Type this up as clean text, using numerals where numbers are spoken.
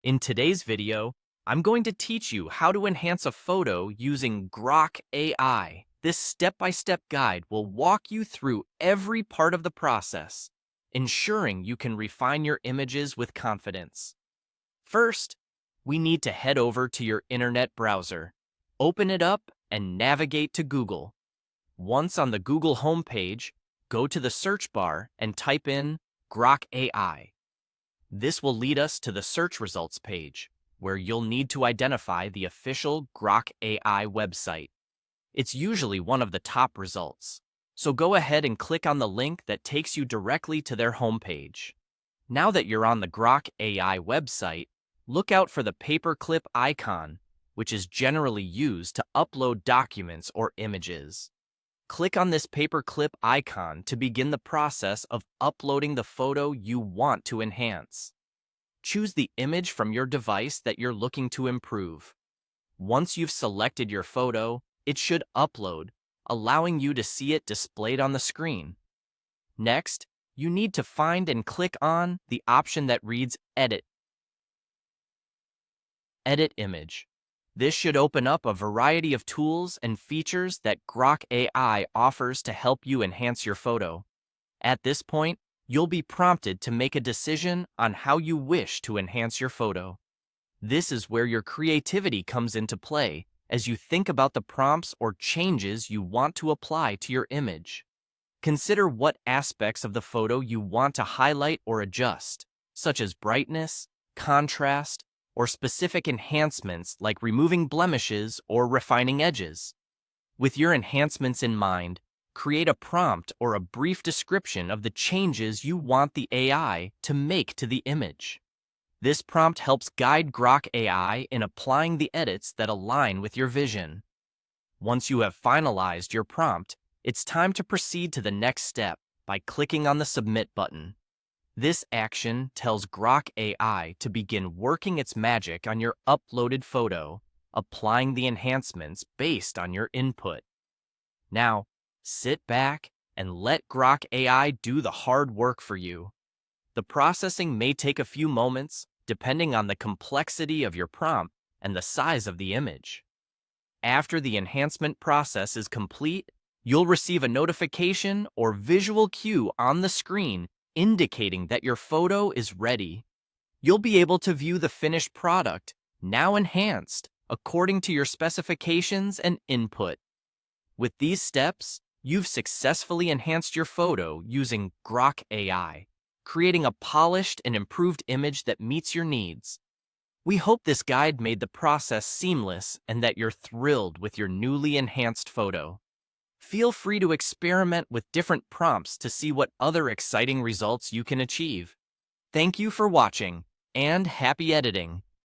In today's video, I'm going to teach you how to enhance a photo using Grok AI. This step-by-step guide will walk you through every part of the process, ensuring you can refine your images with confidence. First, we need to head over to your internet browser. Open it up and navigate to Google. Once on the Google homepage, go to the search bar and type in Grok AI. This will lead us to the search results page, where you'll need to identify the official Grok AI website. It's usually one of the top results, so go ahead and click on the link that takes you directly to their homepage. Now that you're on the Grok AI website, look out for the paperclip icon, which is generally used to upload documents or images. Click on this paperclip icon to begin the process of uploading the photo you want to enhance. Choose the image from your device that you're looking to improve. Once you've selected your photo, it should upload, allowing you to see it displayed on the screen. Next, you need to find and click on the option that reads Edit. Edit Image. This should open up a variety of tools and features that Grok AI offers to help you enhance your photo. At this point, you'll be prompted to make a decision on how you wish to enhance your photo. This is where your creativity comes into play as you think about the prompts or changes you want to apply to your image. Consider what aspects of the photo you want to highlight or adjust, such as brightness, contrast, or specific enhancements like removing blemishes or refining edges. With your enhancements in mind, create a prompt or a brief description of the changes you want the AI to make to the image. This prompt helps guide Grok AI in applying the edits that align with your vision. Once you have finalized your prompt, it's time to proceed to the next step by clicking on the Submit button. This action tells Grok AI to begin working its magic on your uploaded photo, applying the enhancements based on your input. Now, sit back and let Grok AI do the hard work for you. The processing may take a few moments, depending on the complexity of your prompt and the size of the image. After the enhancement process is complete, you'll receive a notification or visual cue on the screen indicating that your photo is ready. You'll be able to view the finished product, now enhanced, according to your specifications and input. With these steps, you've successfully enhanced your photo using Grok AI, creating a polished and improved image that meets your needs. We hope this guide made the process seamless and that you're thrilled with your newly enhanced photo. Feel free to experiment with different prompts to see what other exciting results you can achieve. Thank you for watching, and happy editing!